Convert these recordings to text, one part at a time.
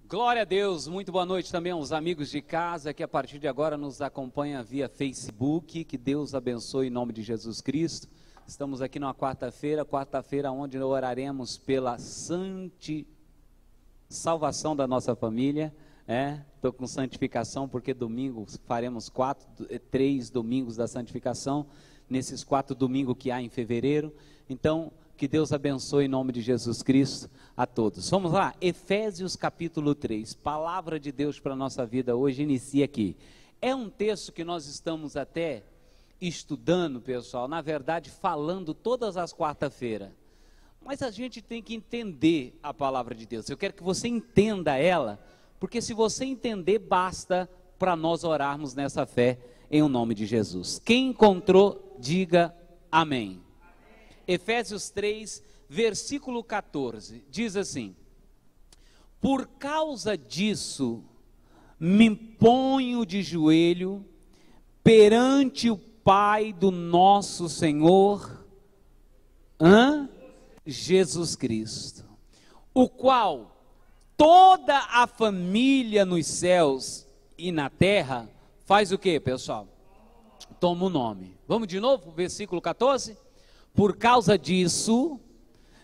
Glória a Deus, muito boa noite também aos amigos de casa que a partir de agora nos acompanham via Facebook. Que Deus abençoe em nome de Jesus Cristo. Estamos aqui numa quarta-feira onde oraremos pela salvação da nossa família. Estou com santificação porque domingo faremos 3 domingos da santificação, nesses 4 domingos que há em fevereiro. Então, que Deus abençoe em nome de Jesus Cristo a todos. Vamos lá, Efésios capítulo 3, palavra de Deus para a nossa vida hoje inicia aqui. É um texto que nós estamos até estudando, pessoal, na verdade falando todas as quarta-feiras. Mas a gente tem que entender a palavra de Deus. Eu quero que você entenda ela, porque se você entender, basta para nós orarmos nessa fé em o nome de Jesus. Quem encontrou, diga amém. Efésios 3, versículo 14, diz assim: por causa disso, me ponho de joelho perante o Pai do nosso Senhor, Jesus Cristo, o qual toda a família nos céus e na terra, faz o que, pessoal? Toma o nome. Vamos de novo, versículo 14? Por causa disso,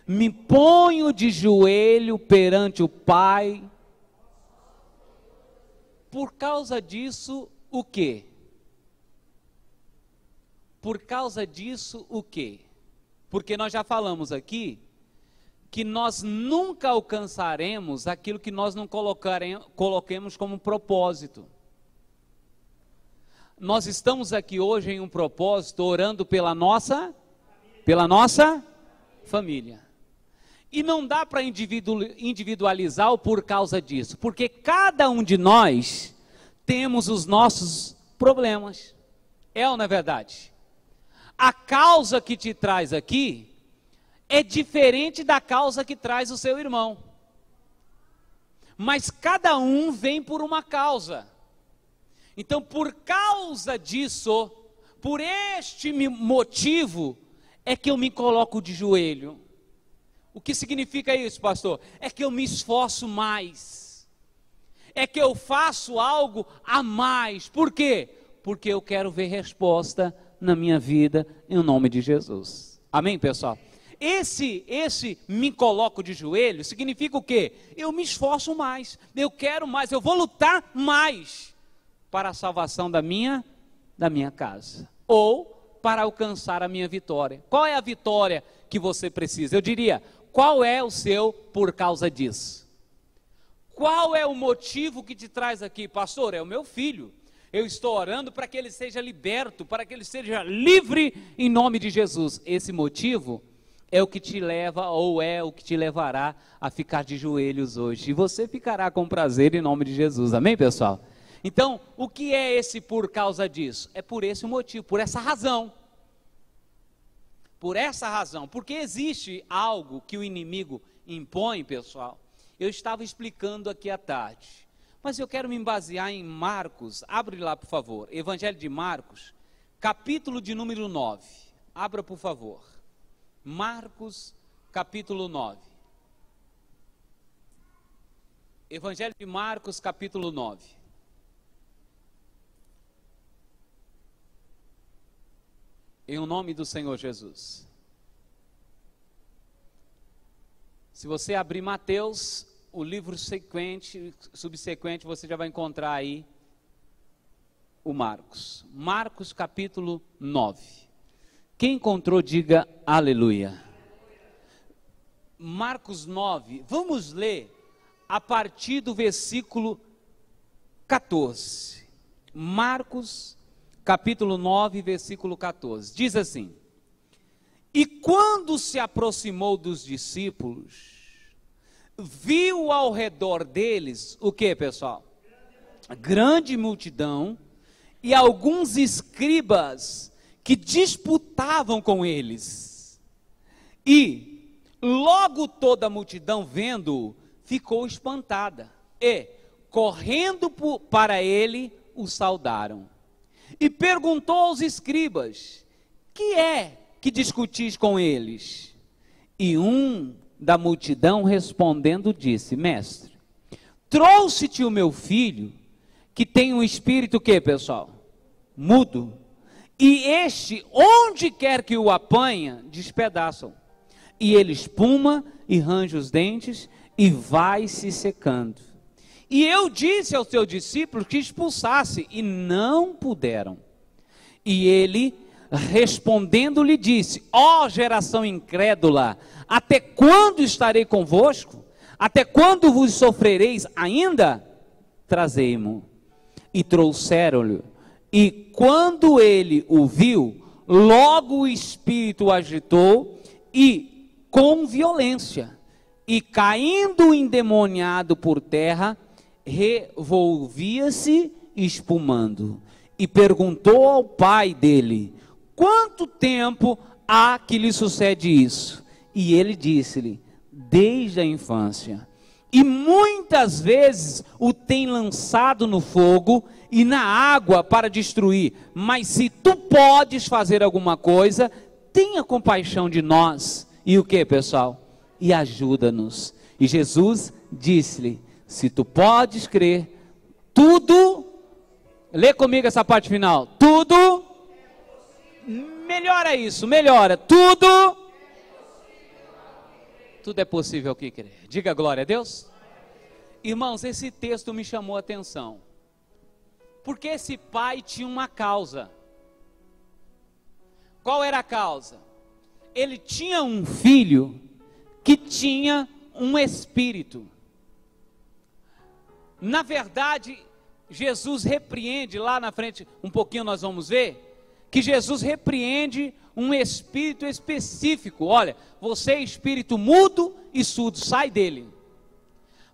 me ponho de joelho perante o Pai. Por causa disso, o quê? Por causa disso, o quê? Porque nós já falamos aqui que nós nunca alcançaremos aquilo que nós não coloquemos como propósito. Nós estamos aqui hoje em um propósito, orando pela nossa família. E não dá para individualizar o por causa disso, porque cada um de nós temos os nossos problemas. É ou não é verdade? A causa que te traz aqui é diferente da causa que traz o seu irmão. Mas cada um vem por uma causa. Então, por causa disso, por este motivo, é que eu me coloco de joelho. O que significa isso, pastor? É que eu me esforço mais. É que eu faço algo a mais. Por quê? Porque eu quero ver resposta na minha vida, em nome de Jesus. Amém, pessoal? Esse me coloco de joelho significa o quê? Eu me esforço mais, eu quero mais, eu vou lutar mais para a salvação da minha casa. Ou para alcançar a minha vitória. Qual é a vitória que você precisa? Eu diria, qual é o seu por causa disso? Qual é o motivo que te traz aqui? Pastor, é o meu filho. Eu estou orando para que ele seja liberto, para que ele seja livre em nome de Jesus. Esse motivo é o que te leva, ou é o que te levará a ficar de joelhos hoje. E você ficará com prazer em nome de Jesus. Amém, pessoal? Então, o que é esse por causa disso? É por esse motivo, por essa razão. Por essa razão, porque existe algo que o inimigo impõe, pessoal. Eu estava explicando aqui à tarde, mas eu quero me basear em Marcos. Abre lá, por favor, Evangelho de Marcos, capítulo de número 9. Abra, por favor. Marcos, capítulo 9. Evangelho de Marcos, capítulo 9. Em o nome do Senhor Jesus. Se você abrir Mateus, o livro subsequente, você já vai encontrar aí o Marcos. Marcos capítulo 9. Quem encontrou, diga aleluia. Marcos 9, vamos ler a partir do versículo 14. Marcos capítulo 9, versículo 14, diz assim: e quando se aproximou dos discípulos, viu ao redor deles, o que, pessoal? Grande multidão, e alguns escribas que disputavam com eles. E logo toda a multidão, vendo-o, ficou espantada, e, correndo para ele, o saudaram. E perguntou aos escribas: que é que discutis com eles? E um da multidão respondendo disse: mestre, trouxe-te o meu filho, que tem um espírito que, pessoal? Mudo. E este, onde quer que o apanha, despedaçam. E ele espuma e range os dentes e vai se secando. E eu disse aos seus discípulos que expulsasse, e não puderam. E ele, respondendo, lhe disse: ó geração incrédula, até quando estarei convosco? Até quando vos sofrereis ainda? Trazei-mo. E trouxeram-lhe. E quando ele o viu, logo o espírito o agitou, e com violência, e caindo endemoniado por terra, revolvia-se espumando. E perguntou ao pai dele: quanto tempo há que lhe sucede isso? E ele disse-lhe: desde a infância. E muitas vezes o tem lançado no fogo e na água para destruir. Mas se tu podes fazer alguma coisa, tenha compaixão de nós. E o que, pessoal? E ajuda-nos. E Jesus disse-lhe: se tu podes crer, tudo, lê comigo essa parte final, tudo, melhora isso, melhora, tudo é possível ao que crer. Diga glória a Deus. Irmãos, esse texto me chamou a atenção, porque esse pai tinha uma causa. Qual era a causa? Ele tinha um filho que tinha um espírito. Na verdade, Jesus repreende, lá na frente, um pouquinho nós vamos ver, que Jesus repreende um espírito específico. Olha, você é espírito mudo e surdo, sai dele.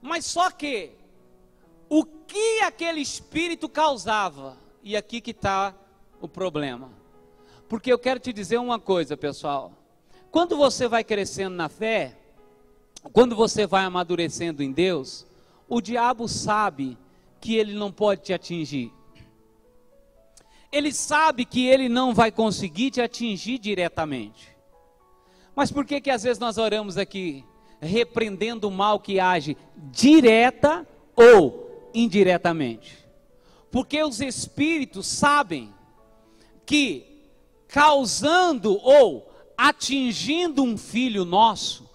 Mas só que, o que aquele espírito causava? E aqui que está o problema. Porque eu quero te dizer uma coisa, pessoal. Quando você vai crescendo na fé, quando você vai amadurecendo em Deus, o diabo sabe que ele não pode te atingir. Ele sabe que ele não vai conseguir te atingir diretamente. Mas por que às vezes nós oramos aqui, repreendendo o mal que age direta ou indiretamente? Porque os espíritos sabem que causando ou atingindo um filho nosso,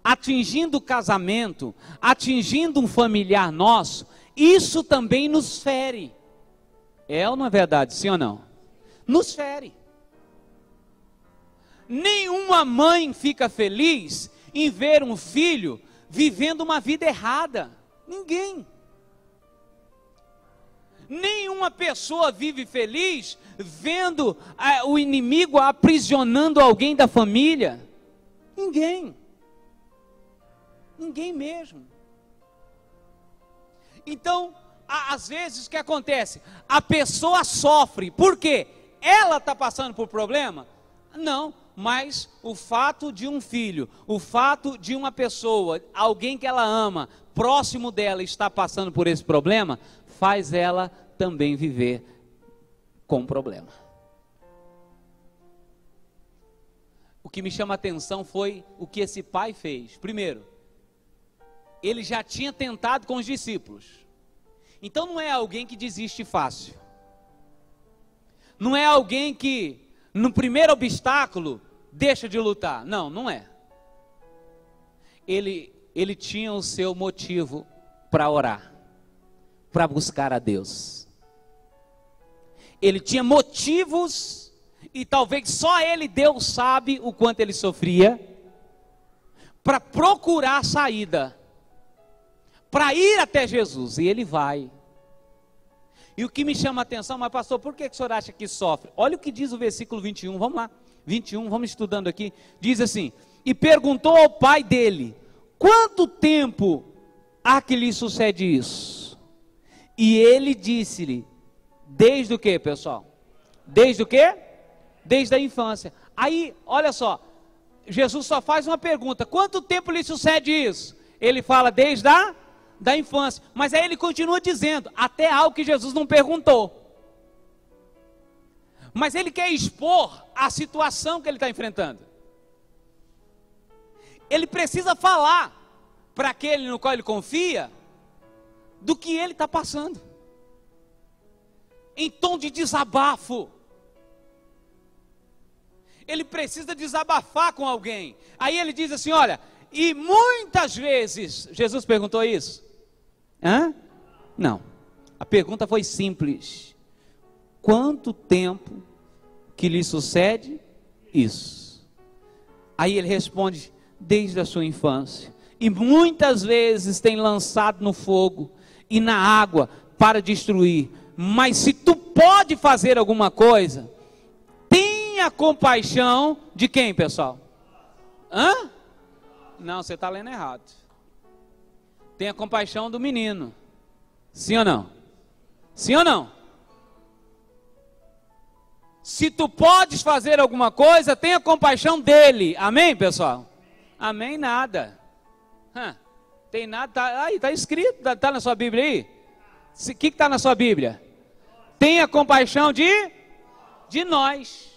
atingindo o casamento, atingindo um familiar nosso, isso também nos fere. É ou não é verdade, sim ou não? Nos fere. Nenhuma mãe fica feliz em ver um filho vivendo uma vida errada. Ninguém. Nenhuma pessoa vive feliz vendo o inimigo aprisionando alguém da família. Ninguém. Ninguém mesmo. Então, às vezes o que acontece? A pessoa sofre. Por quê? Ela está passando por problema? Não, mas o fato de um filho, o fato de uma pessoa, alguém que ela ama, próximo dela, estar passando por esse problema, faz ela também viver com problema. O que me chama a atenção foi o que esse pai fez. Primeiro, ele já tinha tentado com os discípulos. Então não é alguém que desiste fácil. Não é alguém que no primeiro obstáculo deixa de lutar. Não, não é. Ele tinha o seu motivo para orar, para buscar a Deus. Ele tinha motivos, e talvez só ele, Deus, sabe o quanto ele sofria, para procurar saída, para ir até Jesus, e ele vai. E o que me chama a atenção, mas pastor, por que o senhor acha que sofre? Olha o que diz o versículo 21, vamos lá, 21, vamos estudando aqui, diz assim: e perguntou ao pai dele, quanto tempo há que lhe sucede isso? E ele disse-lhe, desde o que, pessoal? Desde o que? Desde a infância. Aí, olha só, Jesus só faz uma pergunta, quanto tempo lhe sucede isso? Ele fala desde da infância, mas aí ele continua dizendo, até algo que Jesus não perguntou. Mas ele quer expor a situação que ele está enfrentando. Ele precisa falar para aquele no qual ele confia do que ele está passando, em tom de desabafo. Ele precisa desabafar com alguém. Aí ele diz assim, olha, e muitas vezes, Jesus perguntou isso? Não, a pergunta foi simples: quanto tempo que lhe sucede isso? Aí ele responde, desde a sua infância, e muitas vezes tem lançado no fogo e na água para destruir, mas se tu pode fazer alguma coisa, tenha compaixão de quem, pessoal? Não, você está lendo errado. Tenha compaixão do menino. Sim ou não? Sim ou não? Se tu podes fazer alguma coisa, tenha compaixão dele. Amém, pessoal? Amém, nada. Tem nada, tá escrito, tá na sua Bíblia aí? O que está na sua Bíblia? Tenha compaixão de nós.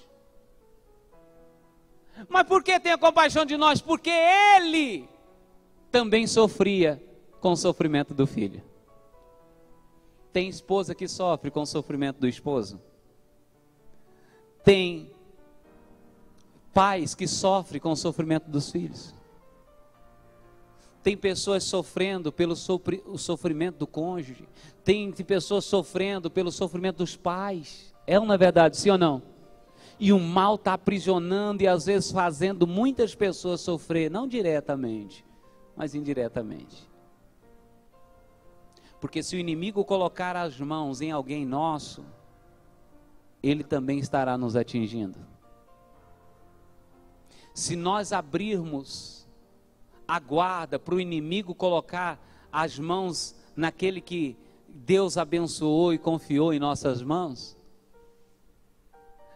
Mas por que tenha compaixão de nós? Porque ele também sofria com o sofrimento do filho. Tem esposa que sofre com o sofrimento do esposo. Tem pais que sofrem com o sofrimento dos filhos. Tem pessoas sofrendo pelo o sofrimento do cônjuge. Tem pessoas sofrendo pelo sofrimento dos pais. É uma verdade, sim ou não? E o mal está aprisionando e às vezes fazendo muitas pessoas sofrer, não diretamente, mas indiretamente. Porque se o inimigo colocar as mãos em alguém nosso, ele também estará nos atingindo. Se nós abrirmos a guarda para o inimigo colocar as mãos naquele que Deus abençoou e confiou em nossas mãos,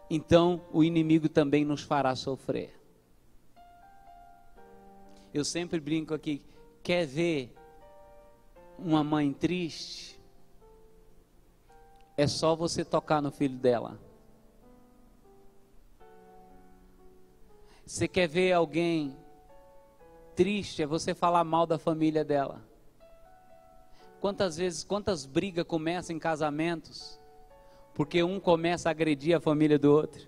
então o inimigo também nos fará sofrer. Eu sempre brinco aqui, quer ver uma mãe triste? É só você tocar no filho dela. Você quer ver alguém triste? É você falar mal da família dela. Quantas vezes, quantas brigas começam em casamentos? Porque um começa a agredir a família do outro.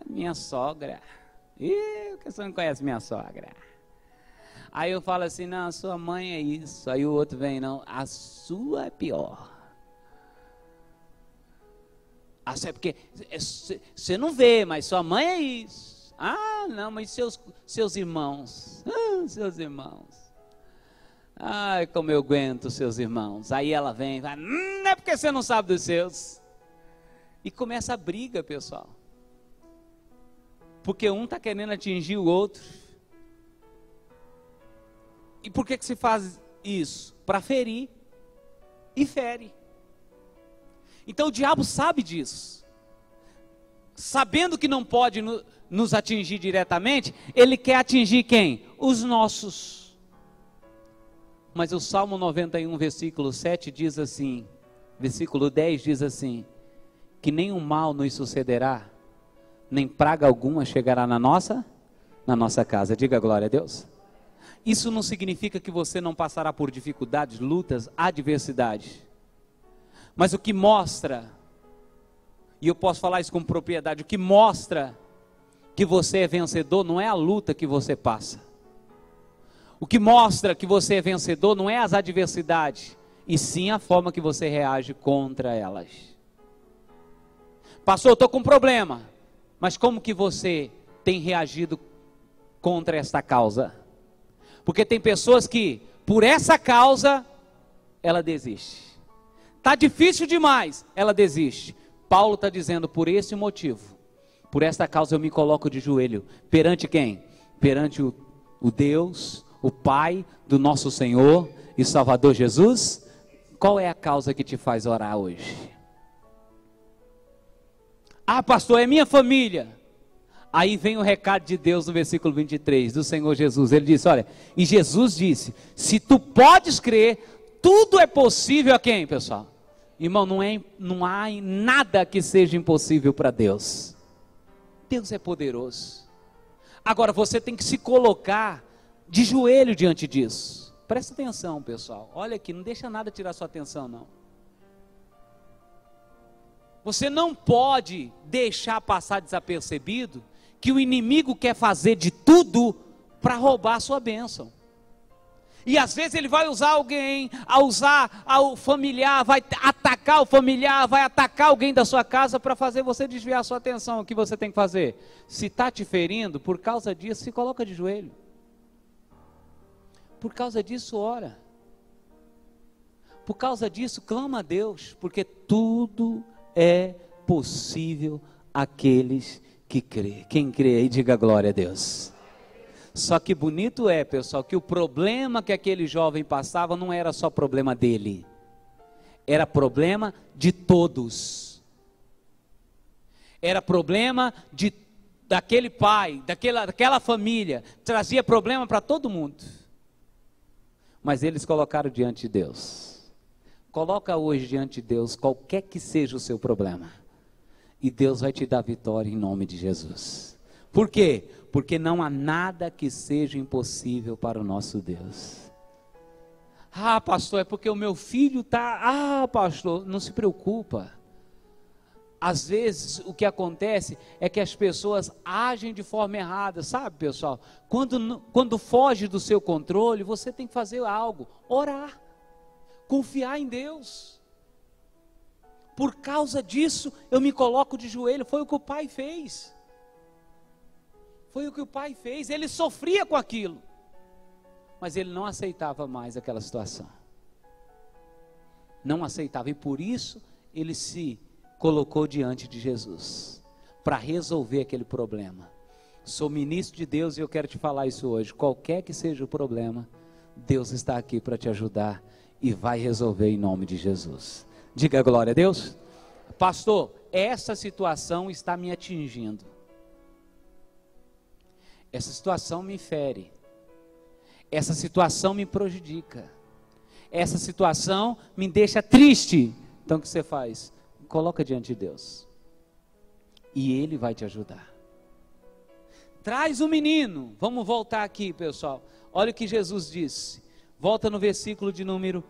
Minha sogra. Você não conhece minha sogra? Aí eu falo assim, não, a sua mãe é isso. Aí o outro vem, não, a sua é pior. É porque você não vê, mas sua mãe é isso. Não, mas seus irmãos. Seus irmãos. Ai, como eu aguento seus irmãos. Aí ela vem, vai, não é porque você não sabe dos seus. E começa a briga, pessoal. Porque um está querendo atingir o outro. E por que se faz isso? Para ferir. E fere. Então o diabo sabe disso. Sabendo que não pode nos atingir diretamente, ele quer atingir quem? Os nossos. Mas o Salmo 91, versículo 7 diz assim, versículo 10 diz assim, que nenhum mal nos sucederá, nem praga alguma chegará na nossa casa. Diga glória a Deus. Isso não significa que você não passará por dificuldades, lutas, adversidades. Mas o que mostra, e eu posso falar isso com propriedade, o que mostra que você é vencedor não é a luta que você passa. O que mostra que você é vencedor não é as adversidades, e sim a forma que você reage contra elas. Pastor, eu estou com um problema, mas como que você tem reagido contra esta causa? Porque tem pessoas que, por essa causa, ela desiste. Está difícil demais, ela desiste. Paulo está dizendo, por esse motivo, por esta causa eu me coloco de joelho. Perante quem? Perante o Deus, o Pai do nosso Senhor e Salvador Jesus. Qual é a causa que te faz orar hoje? Pastor, é minha família. Aí vem o recado de Deus no versículo 23, do Senhor Jesus. Ele disse, olha, e Jesus disse, se tu podes crer, tudo é possível a quem, pessoal? Irmão, não há nada que seja impossível para Deus. Deus é poderoso. Agora você tem que se colocar de joelho diante disso. Presta atenção, pessoal. Olha aqui, não deixa nada tirar sua atenção, não. Você não pode deixar passar desapercebido que o inimigo quer fazer de tudo para roubar a sua bênção. E às vezes ele vai usar alguém, usar o familiar, vai atacar o familiar, vai atacar alguém da sua casa para fazer você desviar a sua atenção. O que você tem que fazer? Se está te ferindo, por causa disso, se coloca de joelho. Por causa disso, ora. Por causa disso, clama a Deus, porque tudo é possível àqueles que crê. Quem crê aí, diga glória a Deus. Só que bonito é, pessoal, que o problema que aquele jovem passava não era só problema dele, era problema de todos. Era problema daquele pai, daquela família, trazia problema para todo mundo. Mas eles colocaram diante de Deus. Coloca hoje diante de Deus qualquer que seja o seu problema, e Deus vai te dar vitória em nome de Jesus. Por quê? Porque não há nada que seja impossível para o nosso Deus. Ah, pastor, é porque o meu filho está... Ah, pastor, não se preocupa. Às vezes o que acontece é que as pessoas agem de forma errada, sabe, pessoal? Quando foge do seu controle, você tem que fazer algo, orar, confiar em Deus. Por causa disso, eu me coloco de joelho. Foi o que o pai fez. Foi o que o pai fez. Ele sofria com aquilo, mas ele não aceitava mais aquela situação. Não aceitava, e por isso ele se colocou diante de Jesus para resolver aquele problema. Sou ministro de Deus e eu quero te falar isso hoje. Qualquer que seja o problema, Deus está aqui para te ajudar e vai resolver em nome de Jesus. Diga glória a Deus. Pastor, essa situação está me atingindo. Essa situação me fere. Essa situação me prejudica. Essa situação me deixa triste. Então o que você faz? Coloca diante de Deus. E Ele vai te ajudar. Traz o menino. Vamos voltar aqui, pessoal. Olha o que Jesus disse. Volta no versículo de número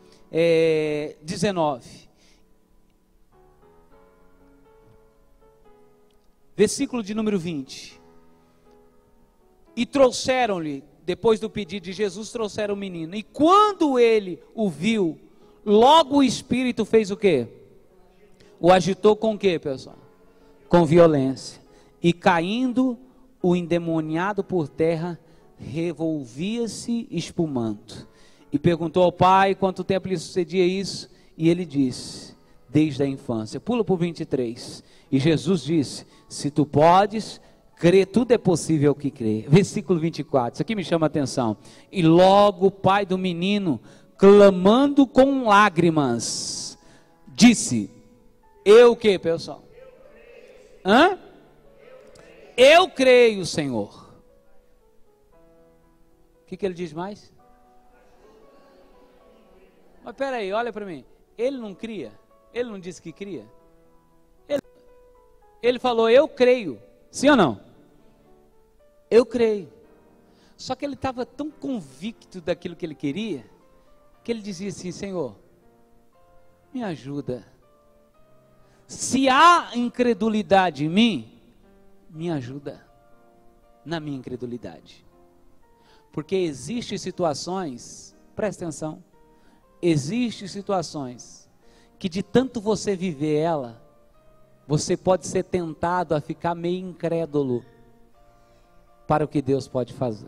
19. Versículo de número 20. E trouxeram-lhe, depois do pedido de Jesus, trouxeram o menino. E quando ele o viu, logo o espírito fez o quê? O agitou com o quê, pessoal? Com violência. E caindo o endemoniado por terra, revolvia-se espumando. E perguntou ao pai quanto tempo lhe sucedia isso. E ele disse, desde a infância. Pula para o 23. E Jesus disse, se tu podes crer, tudo é possível que crê. Versículo 24, isso aqui me chama a atenção. E logo o pai do menino, clamando com lágrimas, disse, eu o que, pessoal? Hã? Eu creio, Senhor. O que ele diz mais? Mas peraí, olha para mim. Ele não cria? Ele não disse que cria? Ele falou, eu creio. Sim ou não? Eu creio. Só que ele estava tão convicto daquilo que ele queria, que ele dizia assim, Senhor, me ajuda. Se há incredulidade em mim, me ajuda na minha incredulidade. Porque existem situações, presta atenção, existem situações que de tanto você viver ela, você pode ser tentado a ficar meio incrédulo para o que Deus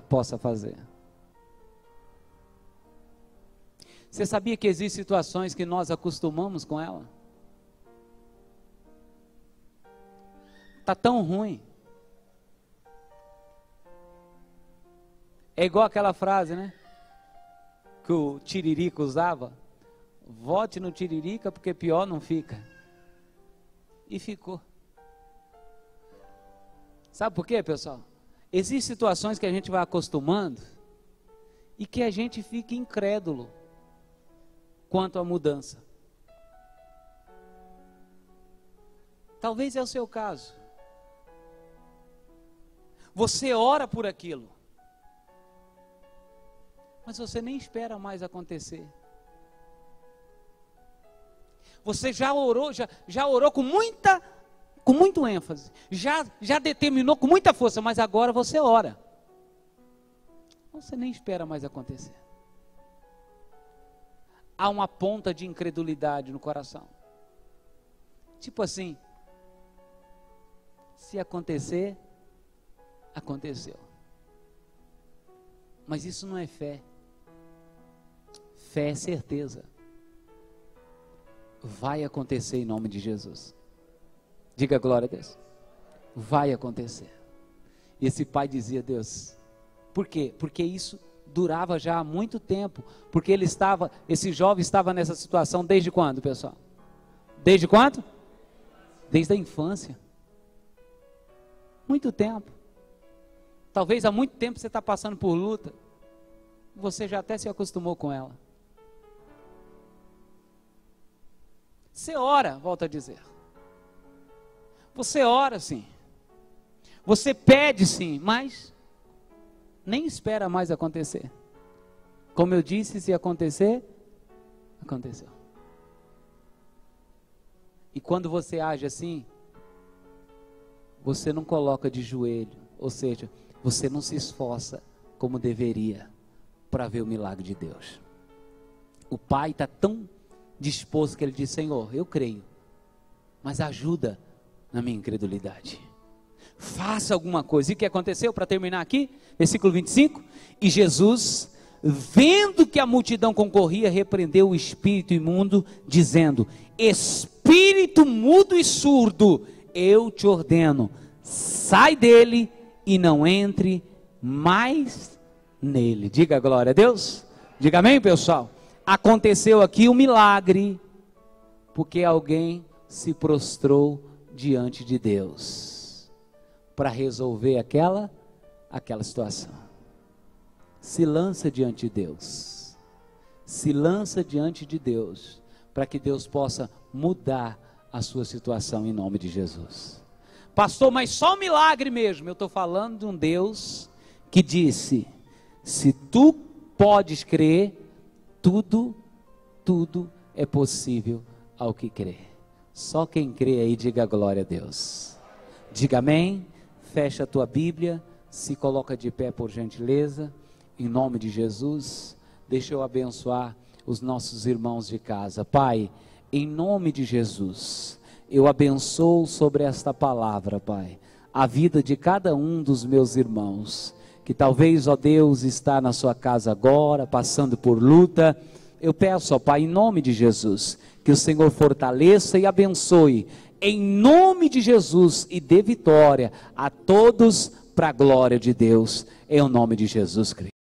possa fazer. Você sabia que existem situações que nós acostumamos com ela? Está tão ruim. É igual aquela frase, né? Que o Tiririca usava. Vote no Tiririca porque pior não fica. E ficou. Sabe por quê, pessoal? Existem situações que a gente vai acostumando e que a gente fica incrédulo quanto à mudança. Talvez é o seu caso. Você ora por aquilo. mas você nem espera mais acontecer. Você já orou, já orou com muito ênfase, já determinou com muita força, mas agora você ora. Você nem espera mais acontecer. Há uma ponta de incredulidade no coração. Tipo assim, se acontecer, aconteceu. Mas isso não é fé. Fé é certeza. Vai acontecer em nome de Jesus. Diga glória a Deus. Vai acontecer. E esse pai dizia: Deus, por quê? Porque isso durava já há muito tempo. Porque esse jovem estava nessa situação desde quando, pessoal? Desde quando? Desde a infância. Muito tempo. Talvez há muito tempo você está passando por luta. Você já até se acostumou com ela. Você ora, volto a dizer. Você ora sim. Você pede sim, mas nem espera mais acontecer. Como eu disse, se acontecer, aconteceu. E quando você age assim, você não coloca de joelho, ou seja, você não se esforça como deveria para ver o milagre de Deus. O pai está tão disposto que ele diz: Senhor, eu creio, mas ajuda na minha incredulidade. Faça alguma coisa. E o que aconteceu, para terminar aqui, versículo 25? E Jesus, vendo que a multidão concorria, repreendeu o espírito imundo, dizendo: espírito mudo e surdo, eu te ordeno, sai dele e não entre mais nele. Diga glória a Deus. Diga amém, pessoal. Aconteceu aqui um milagre, porque alguém se prostrou diante de Deus para resolver aquela situação. Se lança diante de Deus. Se lança diante de Deus, para que Deus possa mudar a sua situação em nome de Jesus. Pastor, mas só um milagre mesmo. Eu estou falando de um Deus que disse: se tu podes crer, tudo é possível ao que crê. Só quem crê aí, diga glória a Deus. Diga amém. Fecha a tua Bíblia, se coloca de pé por gentileza, em nome de Jesus. Deixa eu abençoar os nossos irmãos de casa. Pai, em nome de Jesus, eu abençoo sobre esta palavra, Pai, a vida de cada um dos meus irmãos, que talvez, ó Deus, está na sua casa agora, passando por luta. Eu peço, ó Pai, em nome de Jesus, que o Senhor fortaleça e abençoe, em nome de Jesus, e dê vitória a todos para a glória de Deus, em nome de Jesus Cristo.